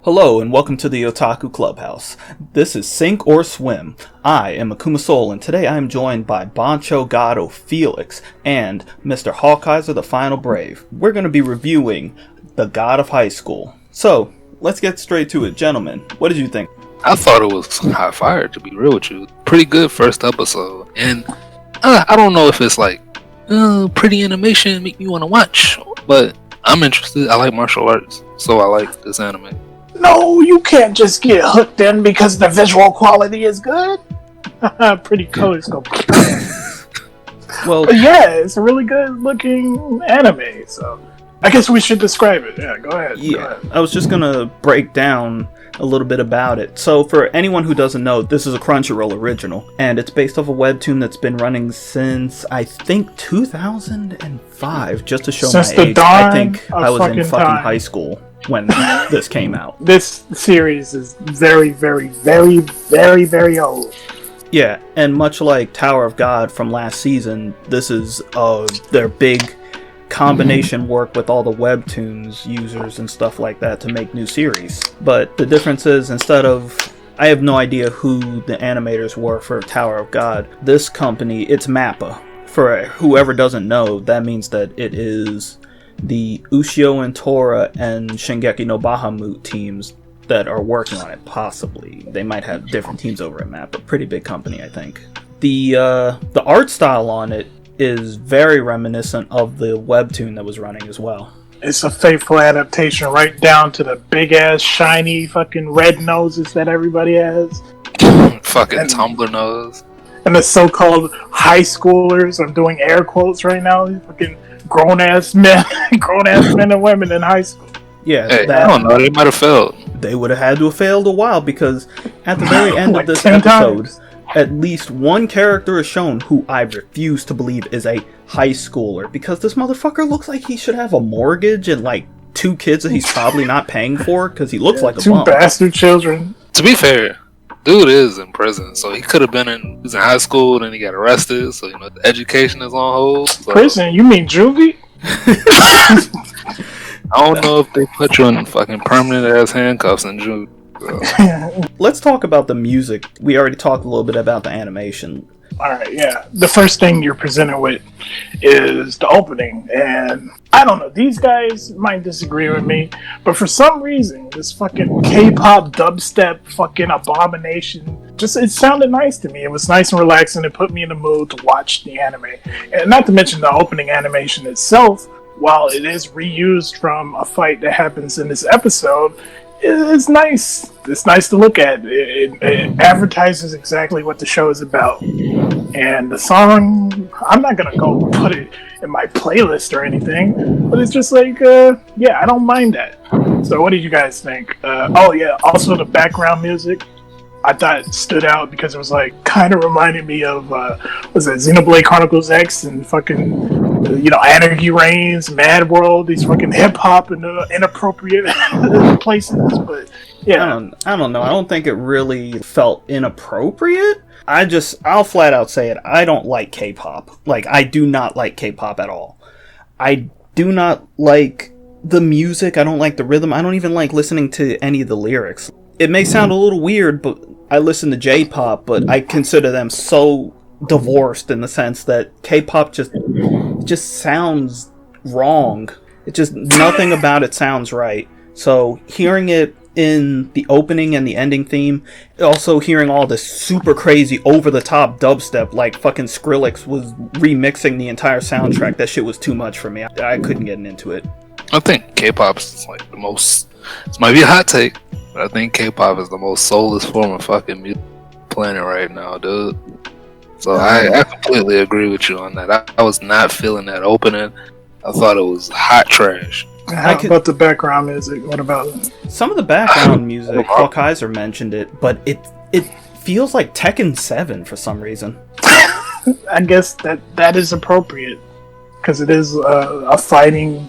Hello and welcome to the Otaku Clubhouse. This is Sink or Swim. I am Akuma Soul, and today I am joined by Bancho Gato Felix and Mr. Hawkeyser the Final Brave. We're going to be reviewing The God of High School. So, let's get straight to it, gentlemen. What did you think? I thought it was hot fire, to be real with you. Pretty good first episode. And I don't know if it's like, pretty animation make me want to watch, but I'm interested. I like martial arts, so I like this anime. No, you can't just get hooked in because the visual quality is good. Pretty color scope. Well, but yeah, it's a really good looking anime, so I guess we should describe it. Yeah, go ahead. Yeah, go ahead. I was just going to break down a little bit about it. So for anyone who doesn't know, this is a Crunchyroll original, and it's based off a webtoon that's been running since, I think, 2005, just to show Since my the age. dawn I think of I was in fucking time. high school when this came out. This series is very, very, very, very, very old. Yeah, and much like Tower of God from last season, this is their big combination work with all the webtoons users and stuff like that to make new series. But the difference is, I have no idea who the animators were for Tower of God. This company, it's MAPPA. For whoever doesn't know, that means that it is the Ushio and Tora and Shingeki no Bahamut teams that are working on it, possibly. They might have different teams over at MAPPA. Pretty big company, I think. The art style on it is very reminiscent of the webtoon that was running as well. It's a faithful adaptation right down to the big ass shiny fucking red noses that everybody has. Fucking Tumblr nose. And the so-called high schoolers, I'm doing air quotes right now, fucking grown-ass men and women in high school. Yeah, hey, I don't know, they might have failed. They would have had to have failed a while, because at the very end Like of this 10 episode, times. at least one character is shown who I refuse to believe is a high schooler, because this motherfucker looks like he should have a mortgage and like 2 kids that he's probably not paying for, because he looks like a 2 bum. bastard children. To be fair, dude is in prison, so he could have been he's in high school, then he got arrested, so the education is on hold. So. Prison? You mean juvie? I don't know if they put you in fucking permanent ass handcuffs in June. So. Let's talk about the music. We already talked a little bit about the animation. Alright, yeah. The first thing you're presented with is the opening, and I don't know, these guys might disagree with me, but for some reason, this fucking K-pop dubstep fucking abomination, it sounded nice to me. It was nice and relaxing. It put me in the mood to watch the anime. And not to mention the opening animation itself, while it is reused from a fight that happens in this episode, it's nice. It's nice to look at. It advertises exactly what the show is about. And the song, I'm not going to go put it in my playlist or anything, but it's just like, yeah, I don't mind that. So what did you guys think? Oh yeah, also the background music, I thought it stood out because it was like, kind of reminded me of, was it Xenoblade Chronicles X and fucking, Anarchy Reigns, Mad World, these fucking hip-hop and inappropriate places, but yeah. I don't know. I don't think it really felt inappropriate. I'll flat out say it. I don't like K-pop. Like, I do not like K-pop at all. I do not like the music. I don't like the rhythm. I don't even like listening to any of the lyrics. It may sound a little weird, but I listen to J-pop, but I consider them so divorced in the sense that K-pop just sounds wrong. It just, nothing about it sounds right. So hearing it in the opening and the ending theme, also hearing all this super crazy over-the-top dubstep, like fucking Skrillex was remixing the entire soundtrack, that shit was too much for me. I couldn't get into it. I think K-pop is like the most, this might be a hot take, but I think K-pop is the most soulless form of fucking music on the planet right now, dude. So I completely agree with you on that. I was not feeling that opening. I thought it was hot trash. How about the background music? What about it? Some of the background music, Hawkeyser mentioned it, but it feels like Tekken 7 for some reason. I guess that is appropriate, because it is a fighting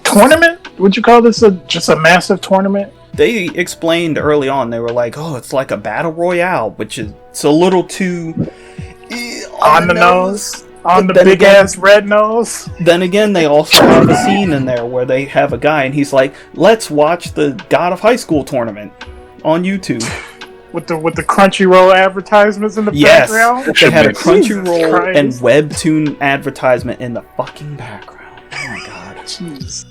tournament? Would you call this just a massive tournament? They explained early on, they were like, oh, it's like a battle royale, which is, it's a little too on the nose. on the big ass red nose. Then again, they also have a scene in there where they have a guy and he's like, "Let's watch the God of High School tournament on YouTube." With the Crunchyroll advertisements in the background? They had a Crunchyroll and Webtoon advertisement in the fucking background. Oh my god. Jeez.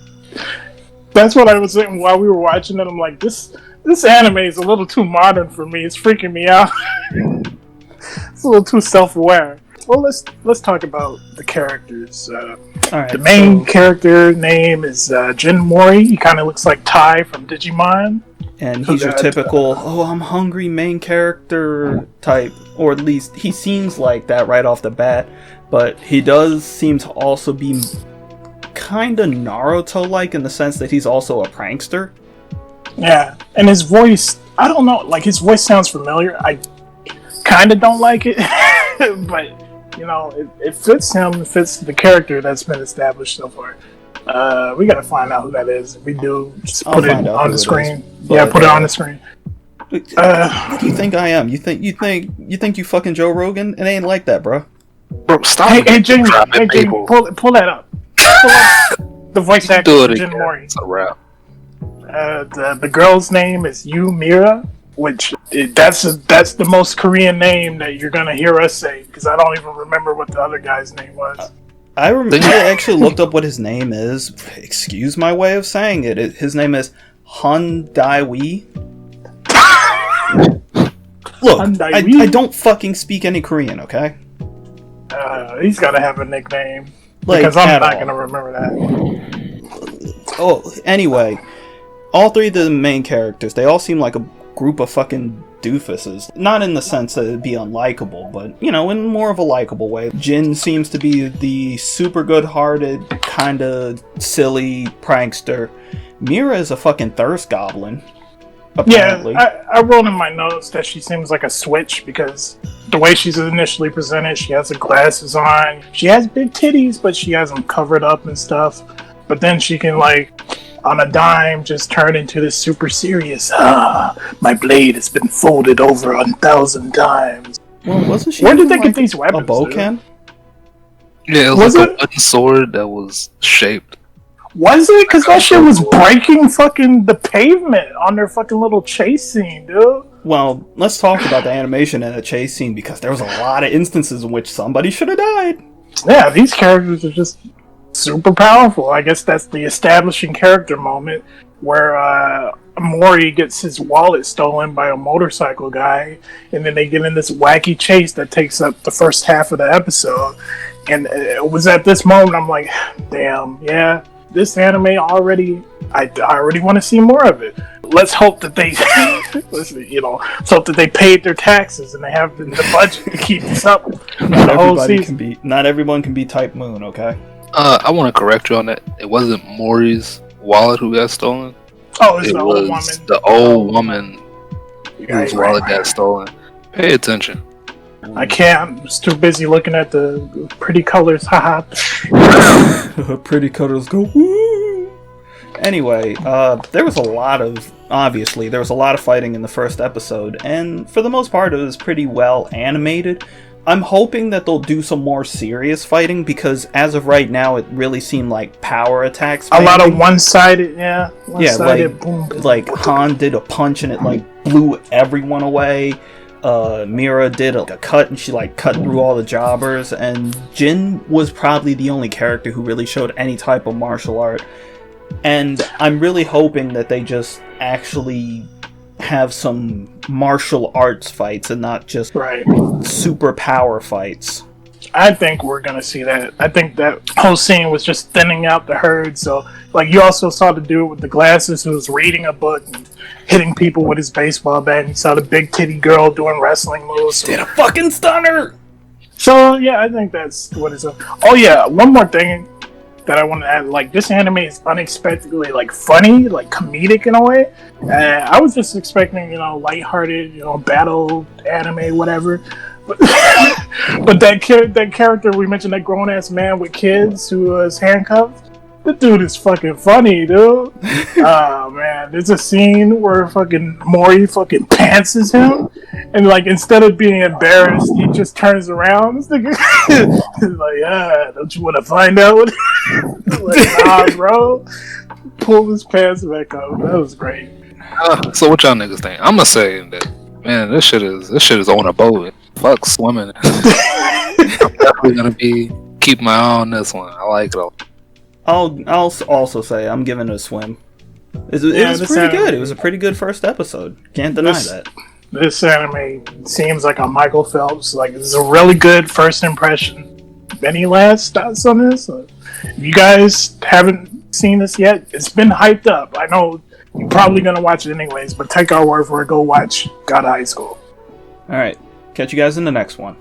That's what I was saying while we were watching it. I'm like, this anime is a little too modern for me. It's freaking me out. It's a little too self-aware. Well, let's talk about the characters. Alright, the main character name is Jin Mori. He kind of looks like Tai from Digimon. And he's your typical, I'm hungry main character type. Or at least he seems like that right off the bat. But he does seem to also be kind of Naruto-like in the sense that he's also a prankster. Yeah, and his voice, I don't know, like his voice sounds familiar. I kind of don't like it. But, you know, it fits him, it fits the character that's been established so far. We gotta find out who that is. If we do, just put it on the screen. Yeah, put it on the screen. What do you think I am? You think you fucking Joe Rogan? It ain't like that, bro. Bro, stop. Hey, Jamie, pull that up. Pull up the voice actor for Jin Mori. It's a wrap. The girl's name is Yu Mira, which that's the most Korean name that you're gonna hear us say, because I don't even remember what the other guy's name was. I actually looked up what his name is. Excuse my way of saying it. His name is Han Dai-wee. Look, I don't fucking speak any Korean, okay? He's gotta have a nickname. Because I'm not gonna remember that. Oh, anyway. All three of the main characters, they all seem like a group of fucking doofuses. Not in the sense that it'd be unlikable, but, you know, in more of a likable way. Jin seems to be the super good-hearted, kind of silly prankster. Mira is a fucking thirst goblin, apparently. Yeah, I wrote in my notes that she seems like a switch, because the way she's initially presented, she has the glasses on. She has big titties, but she has them covered up and stuff. But then she can, like, on a dime, just turn into this super serious, my blade has been folded over 1,000 times. Well, wasn't she? Where did they get these weapons? A bowcan? Yeah, it was like a wooden sword that was shaped. Was it? Because that shit was breaking fucking the pavement on their fucking little chase scene, dude. Well, let's talk about the animation and the chase scene, because there was a lot of instances in which somebody should have died. Yeah, these characters are just super powerful. I guess that's the establishing character moment where Mori gets his wallet stolen by a motorcycle guy, and then they get in this wacky chase that takes up the first half of the episode. And it was at this moment I'm like, damn, yeah, this anime I already want to see more of it. Let's hope that they, let's hope that they paid their taxes and they have the budget to keep this up. Not everyone can be Type Moon, okay? I want to correct you on that. It wasn't Mori's wallet who got stolen. Oh, it's the old woman. The old woman whose wallet got stolen. Pay attention. I can't. I'm just too busy looking at the pretty colors. Haha. Pretty colors go woo. Anyway, there was a lot of fighting in the first episode, and for the most part, it was pretty well animated. I'm hoping that they'll do some more serious fighting, because as of right now, it really seemed like power attacks. A lot of one-sided, boom. Like Han did a punch and it like blew everyone away. Mira did a cut and she like cut through all the jobbers, and Jin was probably the only character who really showed any type of martial art. And I'm really hoping that they just actually have some martial arts fights and not just super power fights. I think we're gonna see that. I think that whole scene was just thinning out the herd. So, like, you also saw the dude with the glasses who was reading a book and hitting people with his baseball bat. And you saw the big titty girl doing wrestling moves. Did a fucking stunner! So, yeah, I think that's what it's. Oh, yeah, one more thing that I want to add. Like, this anime is unexpectedly, like, funny, like, comedic in a way. I was just expecting, lighthearted, battle anime, whatever. But that character we mentioned, that grown-ass man with kids who was handcuffed, the dude is fucking funny, dude. Oh, man. There's a scene where fucking Mori fucking pantses him, And like instead of being embarrassed, he just turns around. He's like, don't you want to find out? Like, nah, bro. Pull his pants back up. That was great. So what y'all niggas think? I'm gonna say that, man, this shit is on a boat. Fuck swimming. I'm definitely gonna keep my eye on this one. I like it a lot. I'll also say I'm giving it a swim. It was pretty good. It was a pretty good first episode. Can't deny that. This anime seems like a Michael Phelps. Like, this is a really good first impression. Any last thoughts on this? If you guys haven't seen this yet, it's been hyped up. I know you're probably gonna watch it anyways, but take our word for it. Go watch God of High School. All right. Catch you guys in the next one.